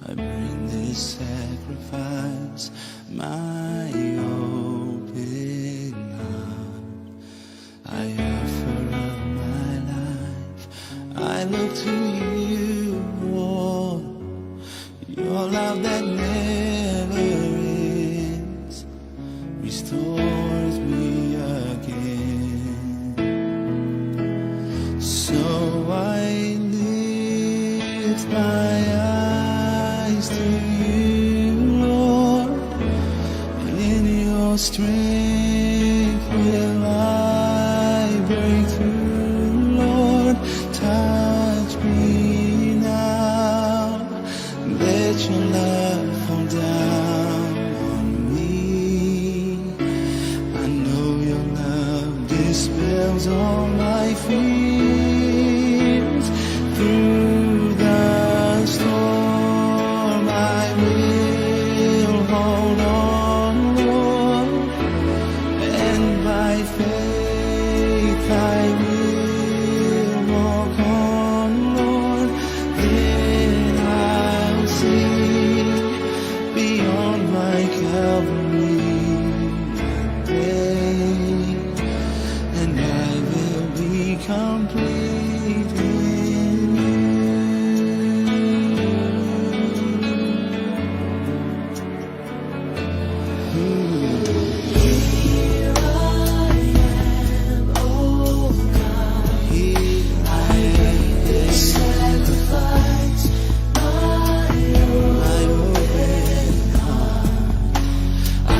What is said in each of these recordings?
I bring this sacrifice, my open heart. I offer up my life. I look to you, Lord, your love that never ends restores me again. So I lift my eyes to you, Lord, and in your strength will I break through, Lord. Touch me now, let your love fall down on me. I know your love dispels all my fears. Through the storm I will hold on, Lord, and by faith I will walk on, Lord. Then I'll see beyond my Calvary day, and I will be complete in you. Here I am, oh God. Here I am, this sacrifice, my open heart. I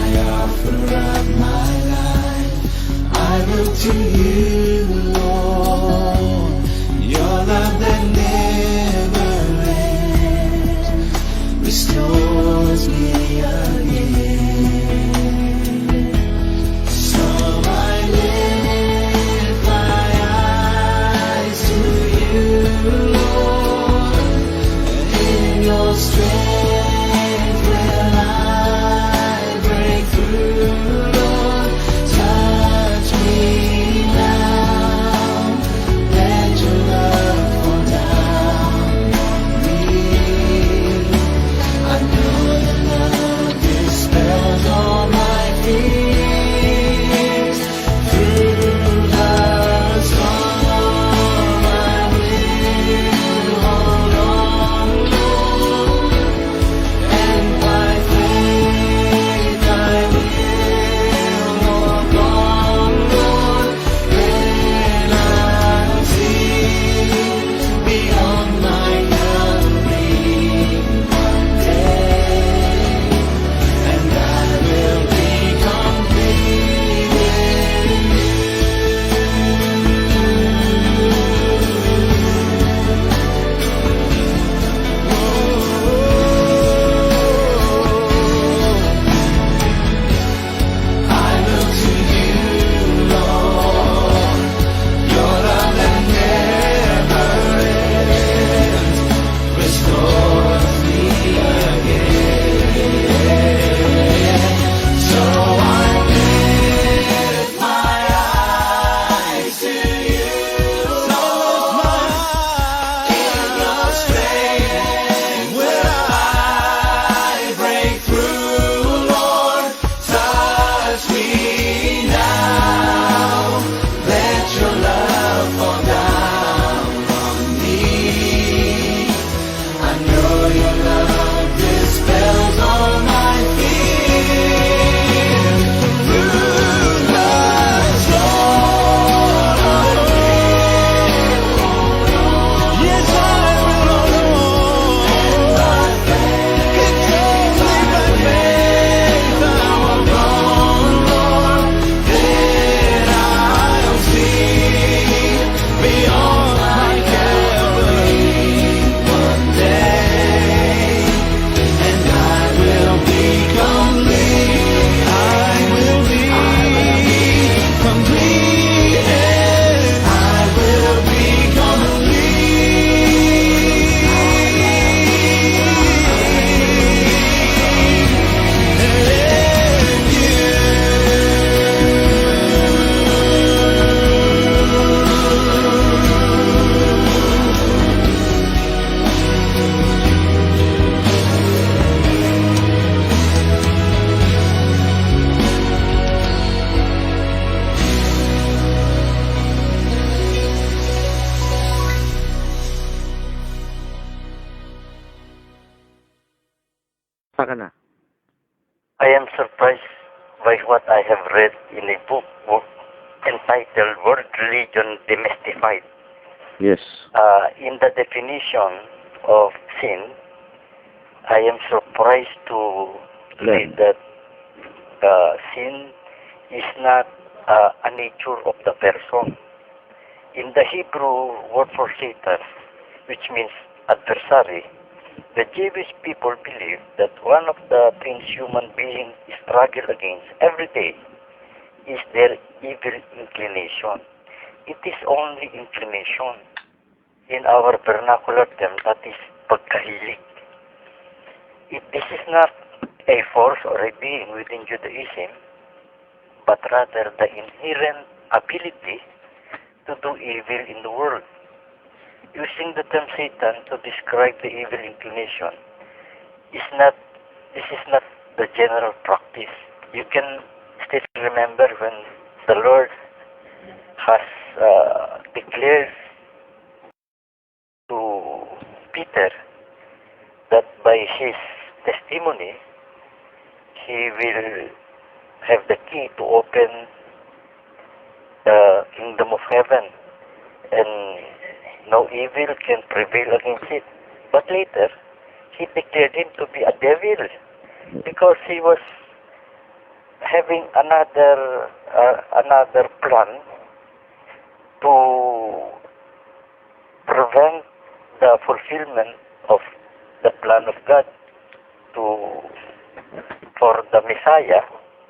Basta ka na. I am surprised by what I have read in a book entitled World Religion Demystified. Yes. In the definition of sin, I am surprised to read Len. that sin is not a nature of the person. In the Hebrew word for Satan, which means adversary, the Jewish people believe that one of the things human beings struggle against every day is their evil inclination. It is only inclination. In our vernacular term, that is pagkahilig. This is not a force or a being within Judaism, but rather the inherent ability to do evil in the world. Using the term Satan to describe the evil inclination this is not the general practice. You can still remember when the Lord has declared to Peter that by his testimony he will have the key to open the kingdom of heaven and no evil can prevail against it. But later, he declared him to be a devil because he was having another plan to prevent the fulfillment of the plan of God for the Messiah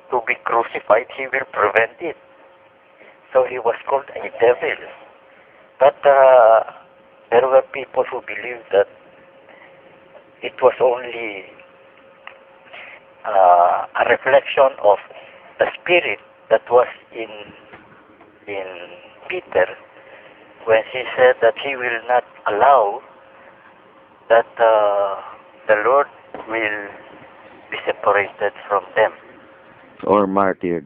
to be crucified. He will prevent it. So he was called a devil. But there were people who believed that it was only a reflection of the spirit that was in Peter when he said that he will not allow that the Lord will be separated from them. Or martyred.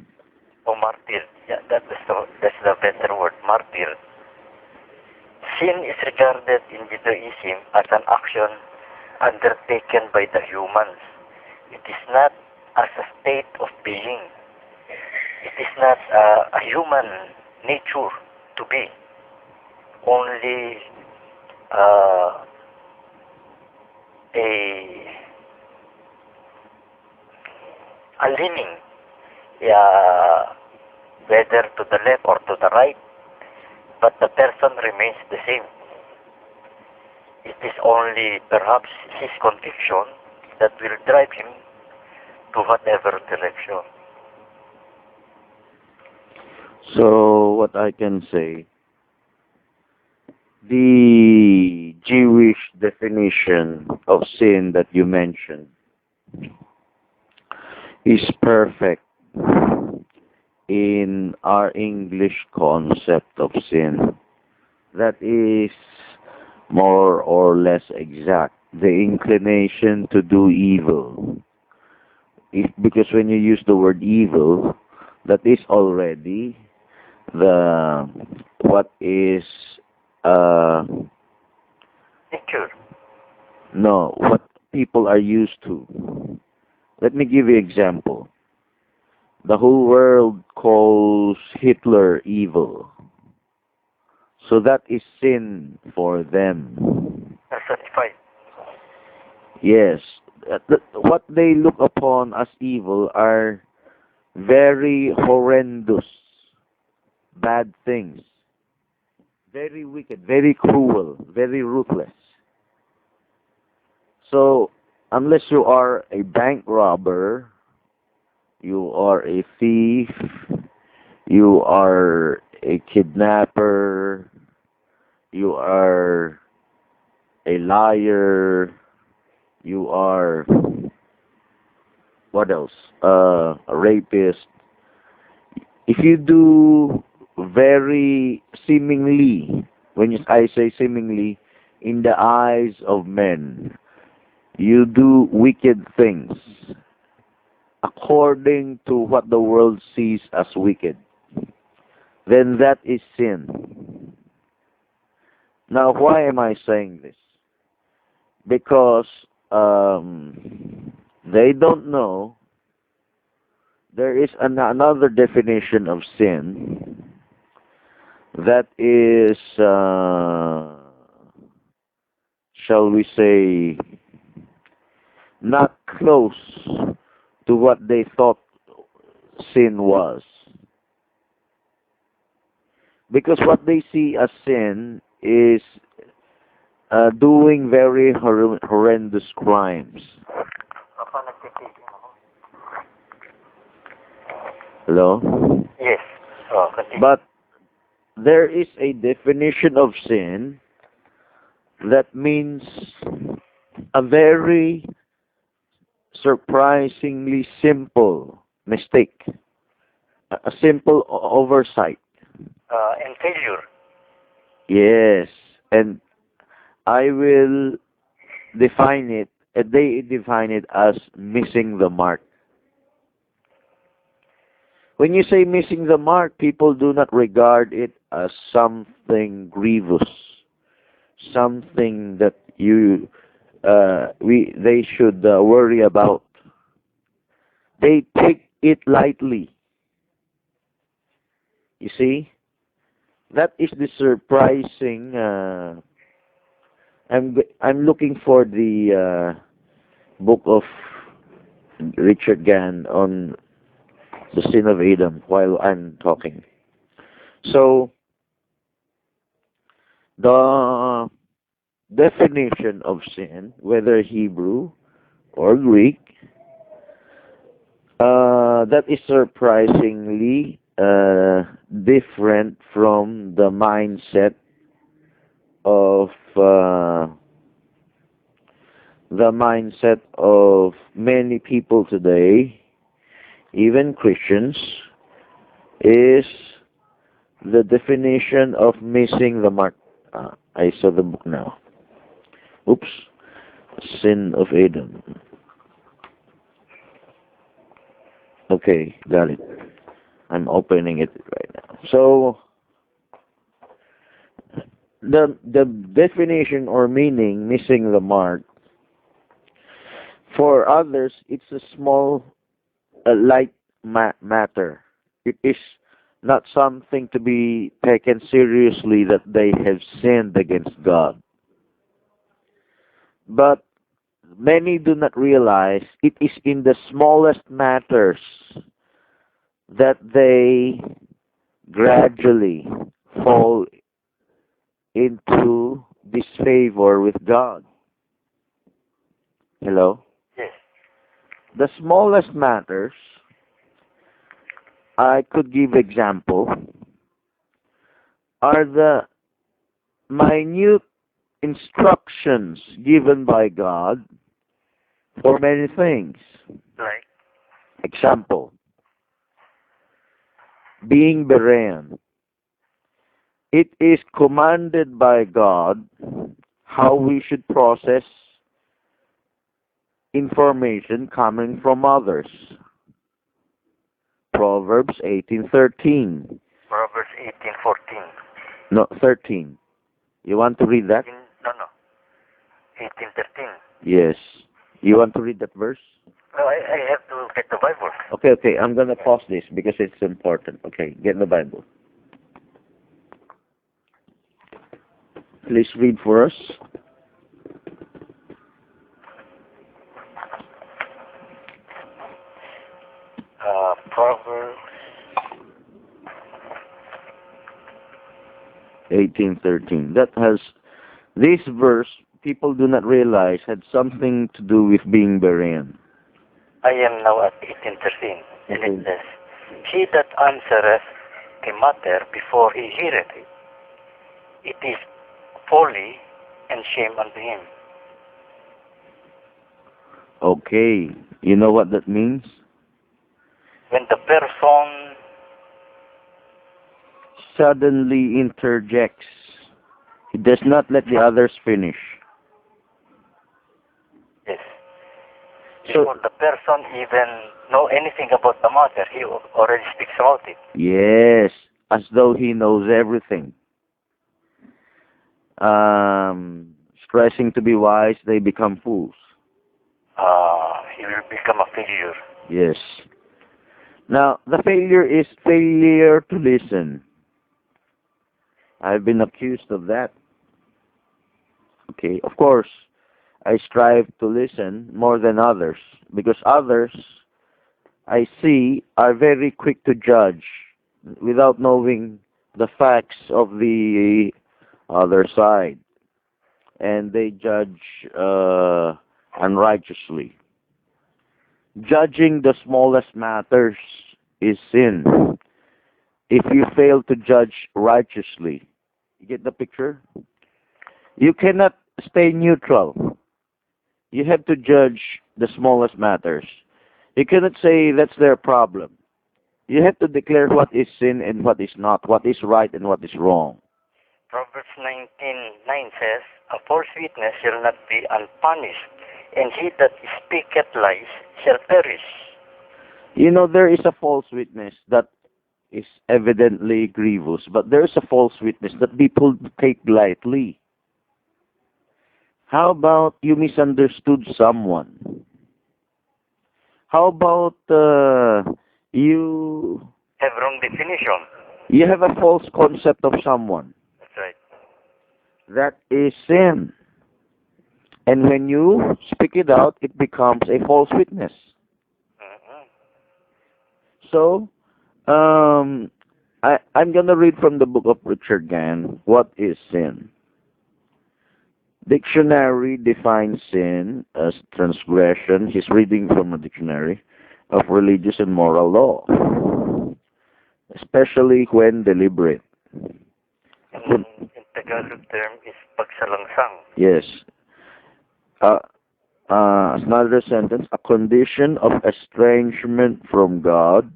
Or martyred. Yeah, that's the better word, martyred. Sin is regarded in Judaism as an action undertaken by the humans. It is not as a state of being. It is not a human nature to be. Only a leaning, whether to the left or to the right, but the person remains the same. It is only perhaps his conviction that will drive him to whatever direction. So, what I can say, the Jewish definition of sin that you mentioned is perfect in our English concept of sin. That is more or less exact. The inclination to do evil. Because when you use the word evil, that is already the what is Nature. no, what people are used to. Let me give you an example. The whole world calls Hitler evil. So that is sin for them. Personified. Yes. What they look upon as evil are very horrendous, bad things. Very wicked, very cruel, very ruthless. So, unless you are a bank robber, you are a thief, you are a kidnapper, you are a liar, you are, what else? A rapist. If you do very seemingly, I say seemingly, in the eyes of men, you do wicked things according to what the world sees as wicked, then that is sin. Now, why am I saying this? Because they they don't know there is another definition of sin that is, shall we say, not close to what they thought sin was. Because what they see as sin is doing very horrendous crimes. Hello? Yes. Continue. But there is a definition of sin that means a very surprisingly simple mistake, a simple oversight. And failure. Yes, and I will define it, they define it as missing the mark. When you say missing the mark, people do not regard it as something grievous, something that they should worry about. They take it lightly. You see, that is the surprising. I'm looking for the book of Richard Gann on the sin of Adam while I'm talking. So the definition of sin, whether Hebrew or Greek, that is surprisingly different from the mindset of many people today, even Christians, is the definition of missing the mark. I saw the book now. Oops. Sin of Adam. Okay, got it. I'm opening it right now. So, the definition or meaning, missing the mark, for others, it's a small, light matter. It is not something to be taken seriously that they have sinned against God. But many do not realize it is in the smallest matters that they gradually fall into disfavor with God. Hello? Yes. The smallest matters, I could give example, are the minute instructions given by God for many things. Like. Example, being Berean. It is commanded by God how we should process information coming from others. Proverbs 18:13. Proverbs 18:14. No, 13. You want to read that? No. 18:13. Yes. You want to read that verse? No, I have to get the Bible. Okay. I'm going to pause this because it's important. Okay, get the Bible. Please read for us. Proverbs 18:13. This verse, people do not realize, had something to do with being Berean. I am now at 18:13, and Okay. it says, "He that answereth a matter before he heareth it, it is folly and shame unto him." Okay, you know what that means? When the person Suddenly interjects. He does not let the others finish. yes, So, before the person even know anything about the matter, he already speaks about it. yes, as though he knows everything. Stressing to be wise, they become fools. you will become a failure. Yes. Now, the failure is failure to listen. I've been accused of that. Okay, of course, I strive to listen more than others because others I see are very quick to judge without knowing the facts of the other side, and they judge unrighteously. Judging the smallest matters is sin. If you fail to judge righteously, you get the picture? You cannot stay neutral. You have to judge the smallest matters. You cannot say that's their problem. You have to declare what is sin and what is not, what is right and what is wrong. Proverbs 19:9 says, "A false witness shall not be unpunished, and he that speaketh lies shall perish." You know, there is a false witness that is evidently grievous, but there is a false witness that people take lightly. How about you misunderstood someone? How about you Have wrong definition. you have a false concept of someone? That's right. That is sin. And when you speak it out, it becomes a false witness. Mhm. So, I'm going to read from the book of Richard Gann, What is Sin? Dictionary defines sin as transgression. He's reading from a dictionary of religious and moral law, especially when deliberate. In Tagalog term is pagsalangsang. Yes. Another sentence, a condition of estrangement from God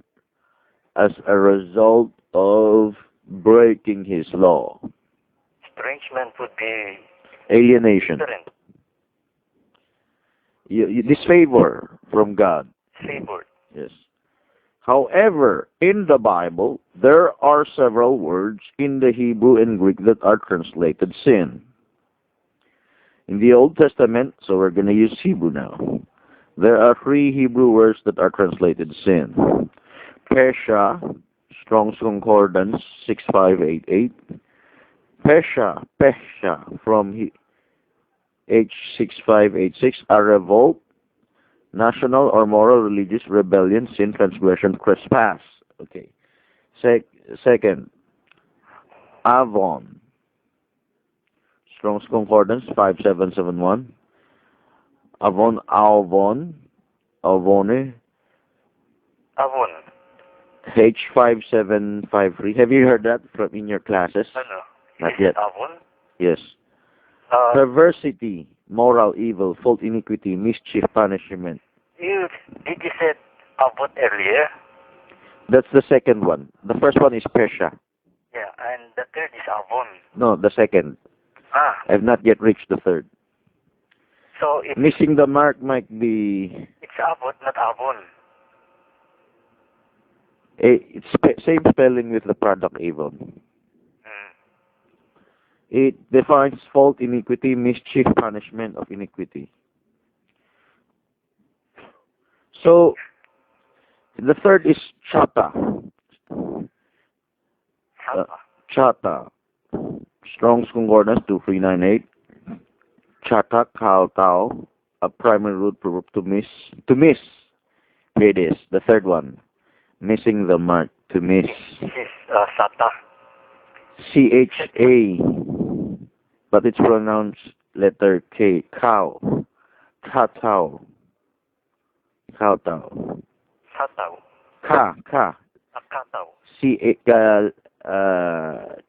as a result of breaking His law. Estrangement would be Alienation. different. You disfavor from God. Favored. Yes. However, in the Bible, there are several words in the Hebrew and Greek that are translated sin. In the Old Testament, so we're going to use Hebrew now, there are 3 Hebrew words that are translated sin. Pesha, Strong's Concordance 6588. Pesha from H6586, a revolt, national or moral religious rebellion, sin, transgression, trespass. Okay. Second, Avon, Strong's Concordance 5771. Avon, Avone, Avon. H5753. Have you heard that from in your classes? Ano? Not Is yet. it Avon? Yes. Perversity, moral evil, fault, iniquity, mischief, punishment. Did you said Avon earlier? That's the second one. The first one is Pesha. Yeah, and the third is Avon. No, the second. I've not yet reached the third. So it's Missing the mark might be... it's Avon, not Avon. It's same spelling with the product Avon. It defines fault, iniquity, mischief, punishment of iniquity. So, the third is chata. Chata. Strong's Concordance 2398. Chata, kowtow, a primary root verb to miss. To miss. Here it is, the third one. Missing the mark, to miss. This is Sata. C-H-A, but it's pronounced letter K. Cow. Kowtow. Kowtow. Sataw. Ka. Akataw.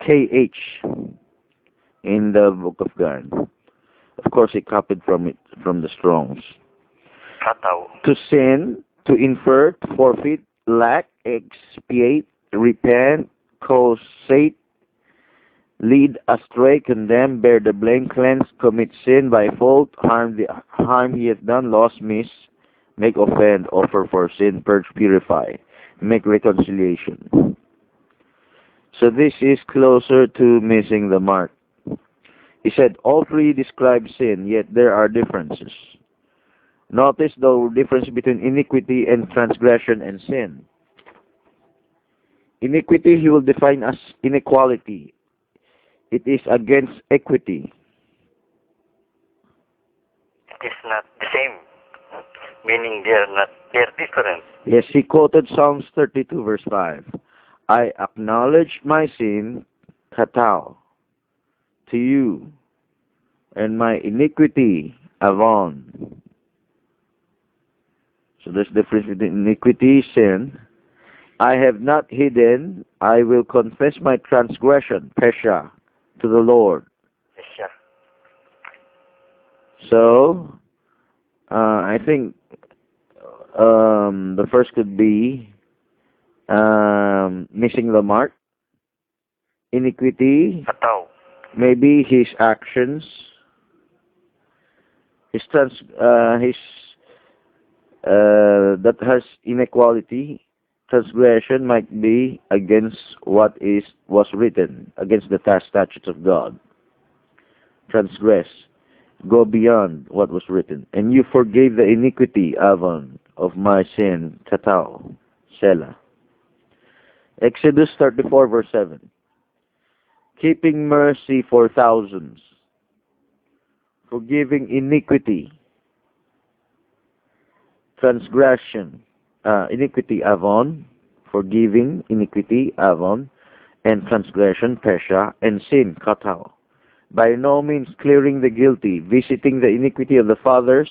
K-H in the Book of God. Of course, he copied from the Strongs. Kataw. To sin, to infer, to forfeit, lack, expiate, repent, causate, lead astray, condemn, bear the blame, cleanse, commit sin by fault, harm he hath done, loss, miss, make offend, offer for sin, purge, purify, make reconciliation. So this is closer to missing the mark. He said all 3 describe sin, yet there are differences. Notice the difference between iniquity and transgression and sin. Iniquity he will define as inequality. It is against equity. It is not the same, meaning they're different. Yes, he quoted Psalms 32 verse 5. I acknowledge my sin, katao, to you, and my iniquity, avon. So there's difference between iniquity, sin. I have not hidden, I will confess my transgression, pesha, to the Lord. Yes, sir. So, I think the first could be missing the mark, iniquity, Kataw. maybe his actions, his that has inequality. Transgression might be against what was written, against the statutes of God. Transgress, go beyond what was written, and you forgave the iniquity, Avon, of my sin, Katao, Selah. Exodus 34 verse 7. Keeping mercy for thousands, forgiving iniquity, transgression, iniquity, Avon, forgiving iniquity, Avon, and transgression, Pesha, and sin, Katao. By no means clearing the guilty, visiting the iniquity of the fathers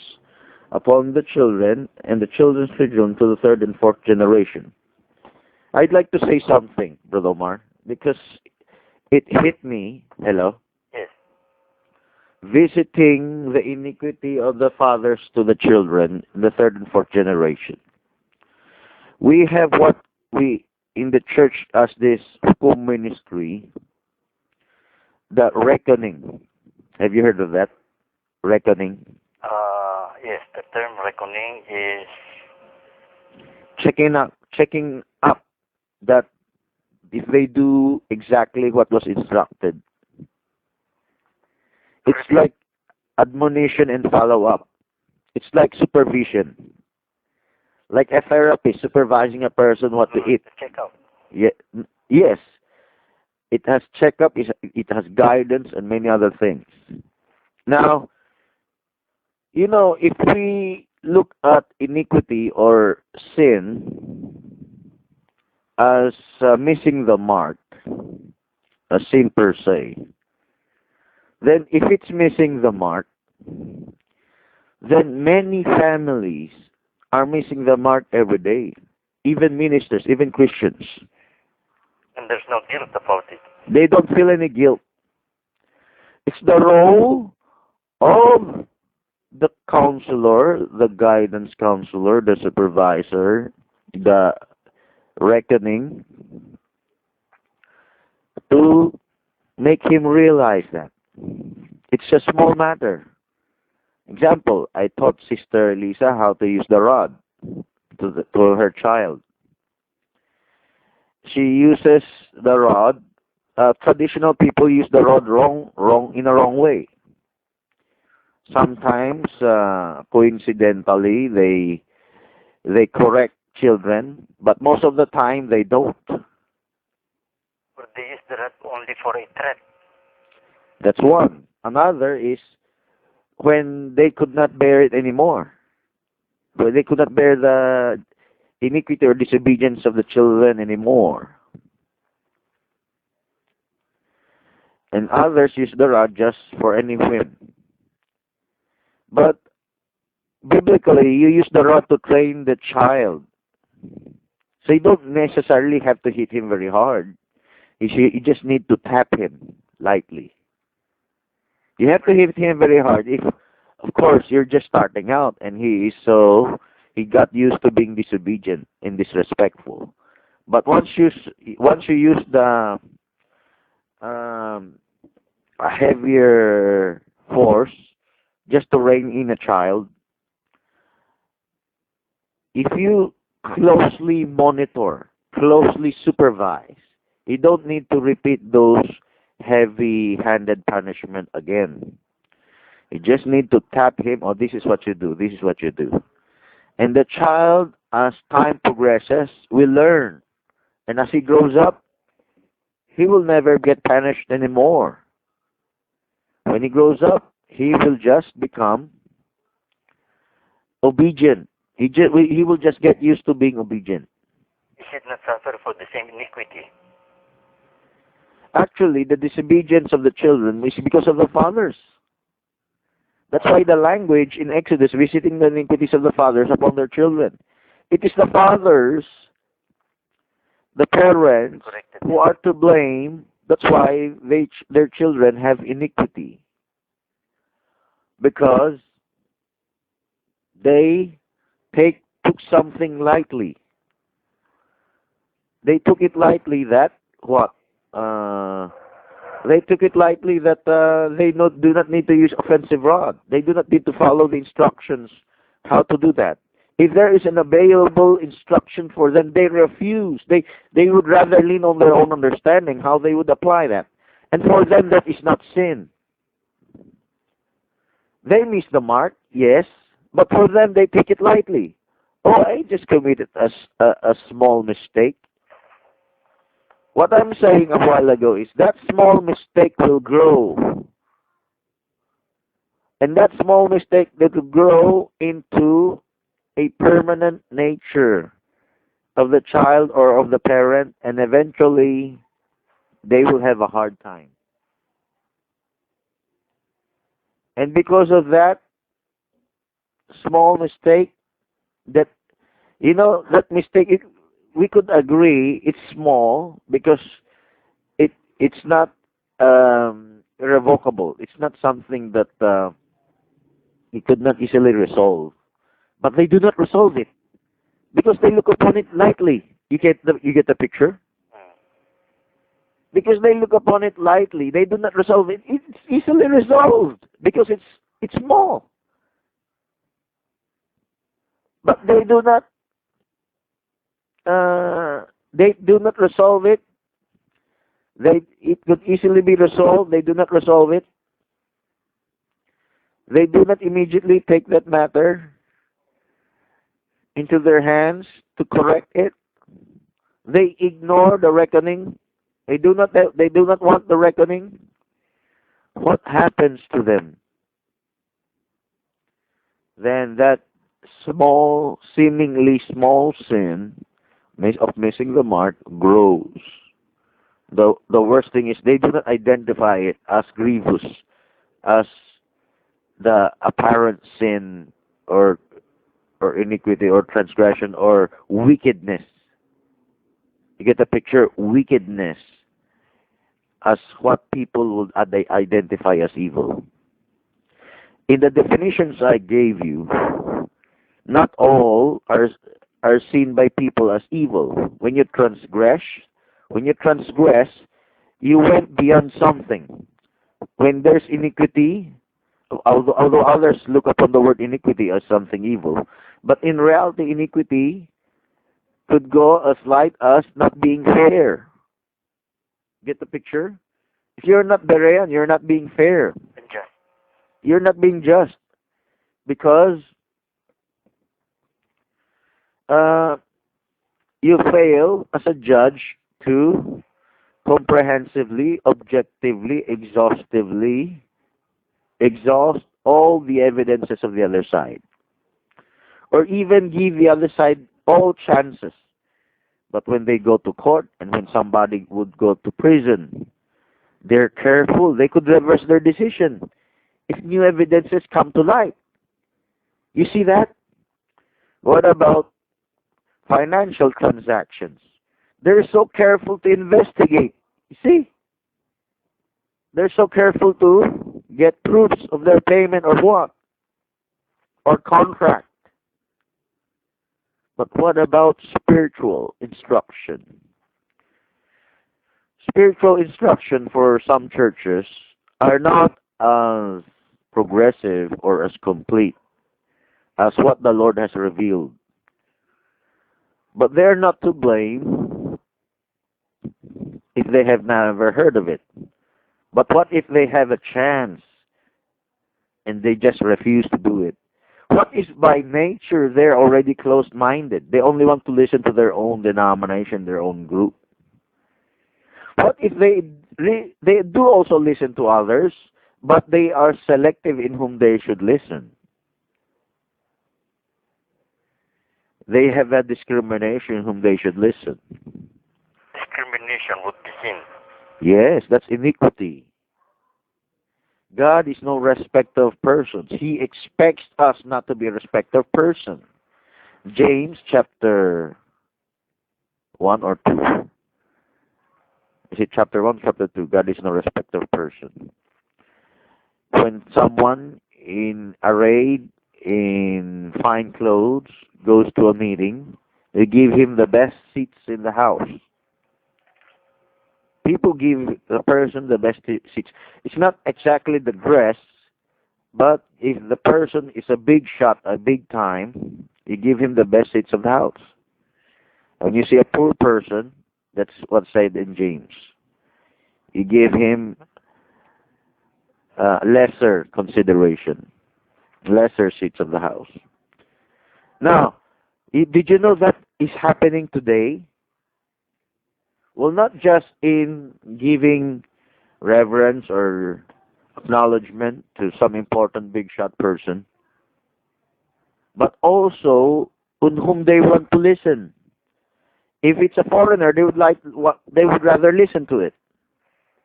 upon the children, and the children's children to the third and fourth generation. I'd like to say something, Brother Omar, because it hit me, hello, Yes. visiting the iniquity of the fathers to the children, the third and fourth generation. We have what we in the church as this hukum ministry, the reckoning. Have you heard of that? Reckoning. Yes, the term reckoning is Checking up that if they do exactly what was instructed. It's like admonition and follow up. It's like supervision. Like a therapist supervising a person what to eat. the checkup. Yeah, yes. It has checkup, it has guidance and many other things. Now, if we look at iniquity or sin as missing the mark, a sin per se, then if it's missing the mark, then many families are missing the mark every day. Even ministers, even Christians. And there's no guilt about it. They don't feel any guilt. It's the role of the counselor, the guidance counselor, the supervisor, the reckoning, to make him realize that. It's a small matter. Example, I taught Sister Lisa how to use the rod to her child. She uses the rod. Traditional people use the rod in a wrong way. Sometimes, coincidentally, they correct children, but most of the time they don't. Or they use the rod only for a threat. That's one. Another is when they could not bear it anymore. When they could not bear the iniquity or disobedience of the children anymore. And others use the rod just for any whim. But biblically, you use the rod to train the child. So you don't necessarily have to hit him very hard. You just need to tap him lightly. You have to hit him very hard if, of course, you're just starting out and he got used to being disobedient and disrespectful. But once you use the a heavier force just to rein in a child, if you closely monitor, closely supervise, you don't need to repeat those heavy-handed punishment again. You just need to tap him, oh, this is what you do, this is what you do. And the child, as time progresses, will learn. And as he grows up, he will never get punished anymore. When he grows up, he will just become obedient. He will just get used to being obedient. He should not suffer for the same iniquity. Actually, the disobedience of the children is because of the fathers. That's why the language in Exodus, visiting the iniquities of the fathers upon their children. It is the fathers, the parents, Corrected. who are to blame. That's why their children have iniquity. Because they took something lightly. They took it lightly that what? They took it lightly that do not need to use offensive rod. They do not need to follow the instructions how to do that. If there is an available instruction for them, they refuse. They would rather lean on their own understanding how they would apply that. And for them, that is not sin. They miss the mark, yes, but for them, they take it lightly. Oh, I just committed a small mistake. What I'm saying a while ago is that small mistake will grow. And that small mistake that will grow into a permanent nature of the child or of the parent, and eventually they will have a hard time. And because of that small mistake, that that mistake, we could agree it's small because it's not irrevocable. It's not something that it could not easily resolve. But they do not resolve it because they look upon it lightly. You get the picture? Because they look upon it lightly, they do not resolve it. It's easily resolved because it's small. But they do not resolve it. It could easily be resolved. They do not resolve it. They do not immediately take that matter into their hands to correct it. They ignore the reckoning. They do not want the reckoning. What happens to them? Then that seemingly small sin of missing the mark grows. The worst thing is they do not identify it as grievous, as the apparent sin or iniquity or transgression or wickedness. You get the picture? Wickedness as what people would identify as evil. In the definitions I gave you, not all are seen by people as evil. When you transgress, you went beyond something. When there's iniquity, although others look upon the word iniquity as something evil, but in reality, iniquity could go as light as not being fair. Get the picture? If you're not Berean, you're not being fair. Unjust. You're not being just because you fail as a judge to comprehensively, objectively, exhaustively exhaust all the evidences of the other side, or even give the other side all chances. But when they go to court and when somebody would go to prison, they're careful. They could reverse their decision if new evidences come to light. You see that? What about financial transactions? They're so careful to investigate. You see? They're so careful to get proofs of their payment or what? Or contract. But what about spiritual instruction? Spiritual instruction for some churches are not as progressive or as complete as what the Lord has revealed. But they're not to blame if they have never heard of it. But what if they have a chance and they just refuse to do it? What if by nature they're already closed-minded? They only want to listen to their own denomination, their own group. What if they do also listen to others, but they are selective in whom they should listen? They have that discrimination whom they should listen. Discrimination would be sin. Yes, that's iniquity. God is no respecter of persons. He expects us not to be a respecter of person. James chapter 1 or 2. Is it chapter 1, chapter 2? God is no respecter of person. When someone arrayed in fine clothes goes to a meeting, they give him the best seats in the house. People give the person the best seats. It's not exactly the dress, but if the person is a big shot, a big time, you give him the best seats of the house. When you see a poor person, that's what's said in James. You give him lesser consideration, lesser seats of the house. Now, did you know that is happening today? Well, not just in giving reverence or acknowledgement to some important big shot person, but also on whom they want to listen. If it's a foreigner, they would rather listen to it.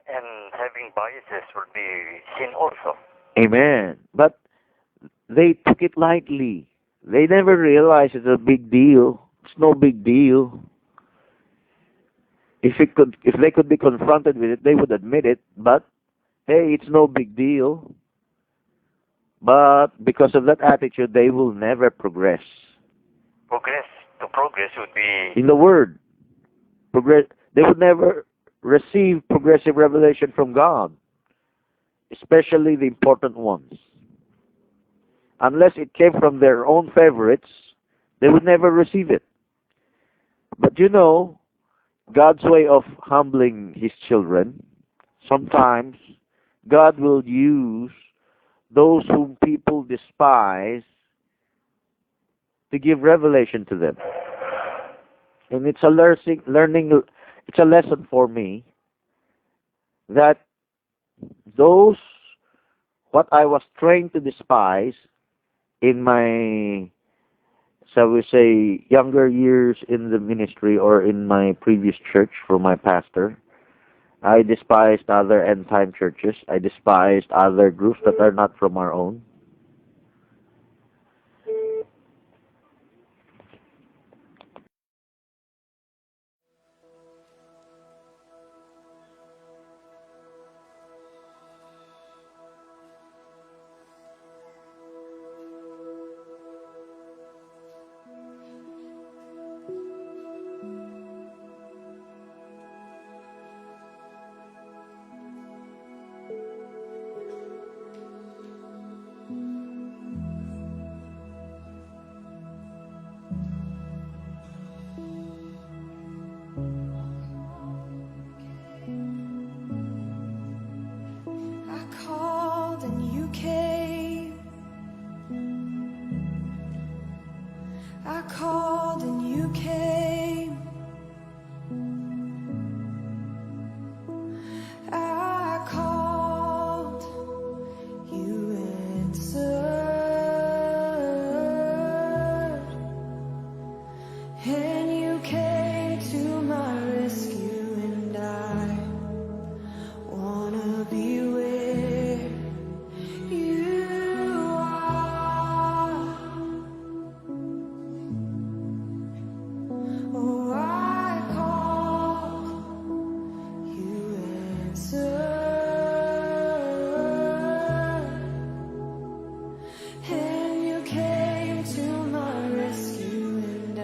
And having biases would be sin also. Amen. But they took it lightly. They never realized it's a big deal. It's no big deal. If they could be confronted with it, they would admit it. But hey, it's no big deal. But because of that attitude, they will never progress. To progress would be In the Word, progress. They would never receive progressive revelation from God, especially the important ones. Unless it came from their own favorites, they would never receive it. But you know, God's way of humbling His children, sometimes God will use those whom people despise to give revelation to them. And it's a it's a lesson for me that those what I was trained to despise in my, shall we say, younger years in the ministry or in my previous church for my pastor, I despised other end-time churches. I despised other groups that are not from our own. I called and you came. I called and you came. I called, you answered, and you came to my rescue, and I wanna be where you are. Oh, I called, you answered, and you came to my rescue, and I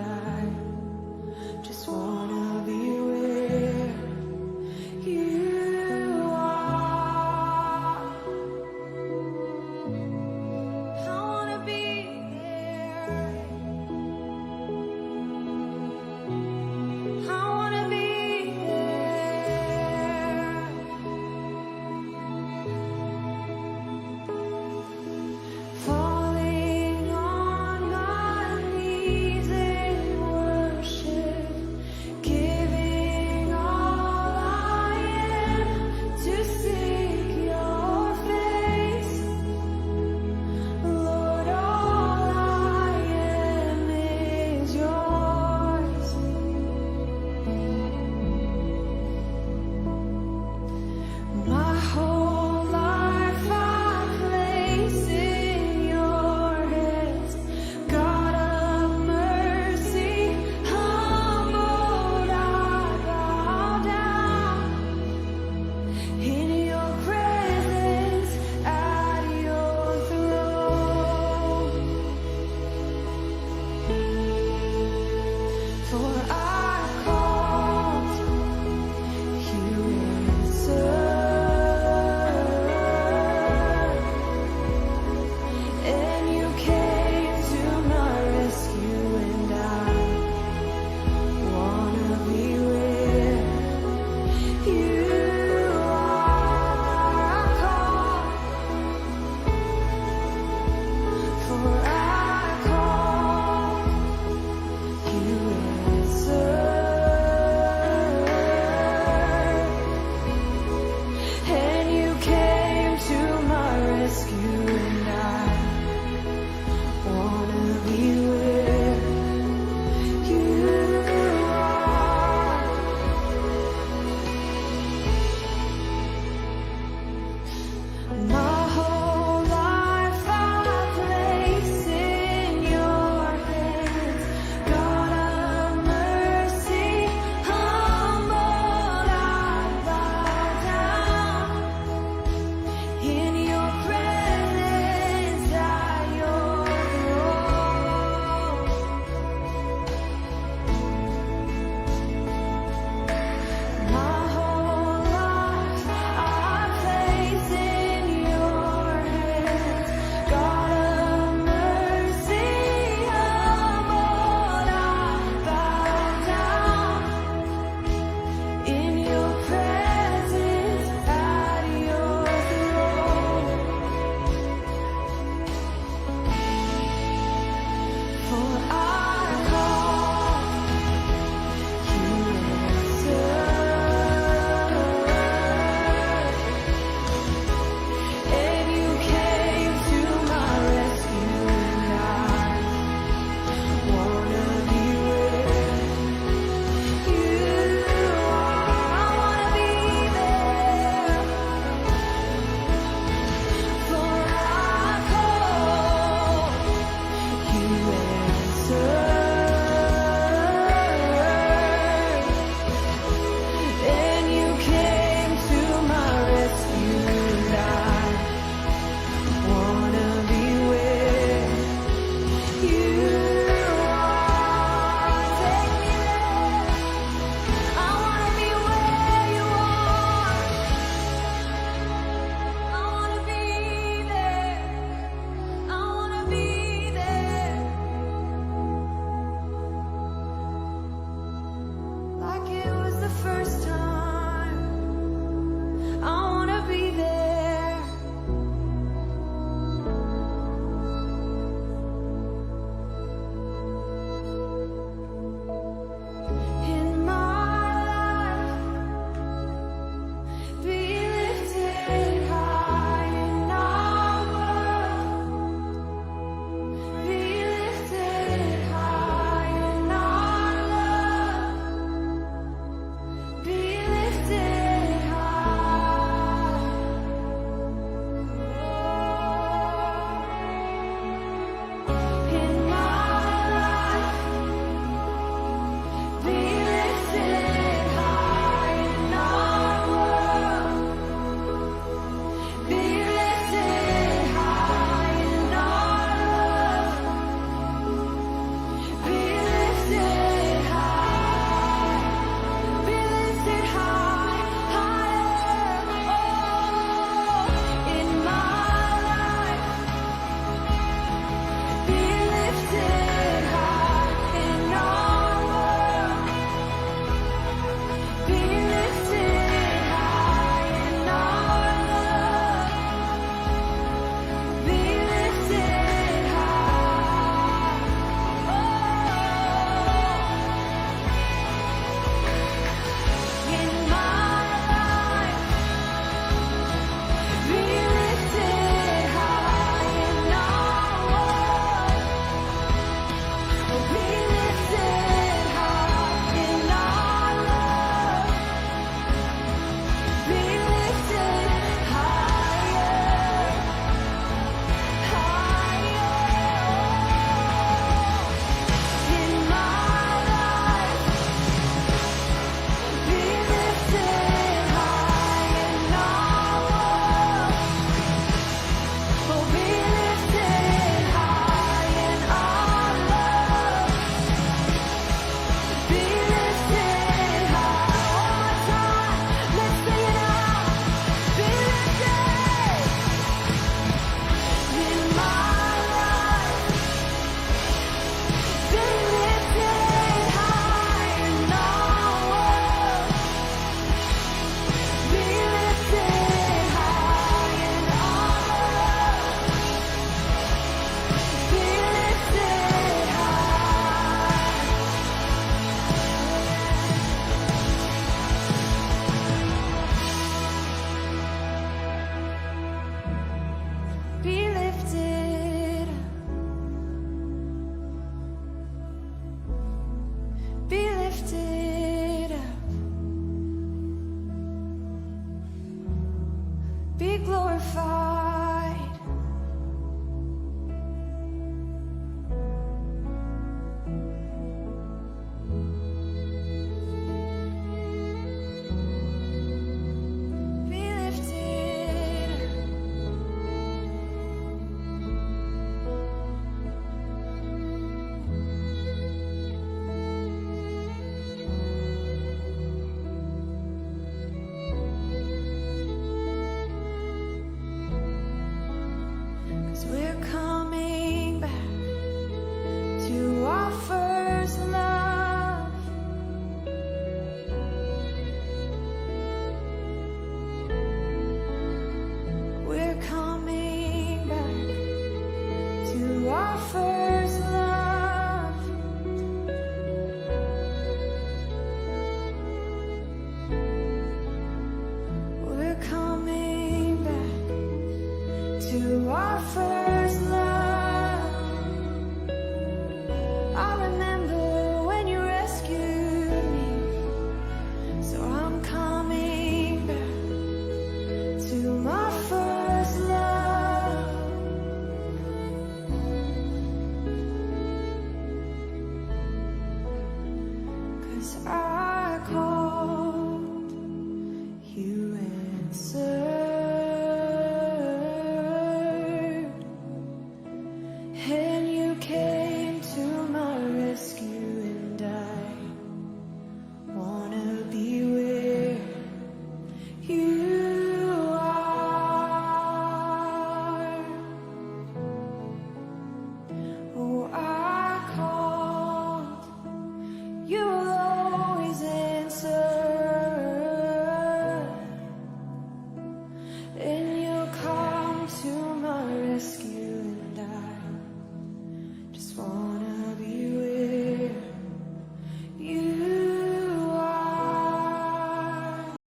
'cause I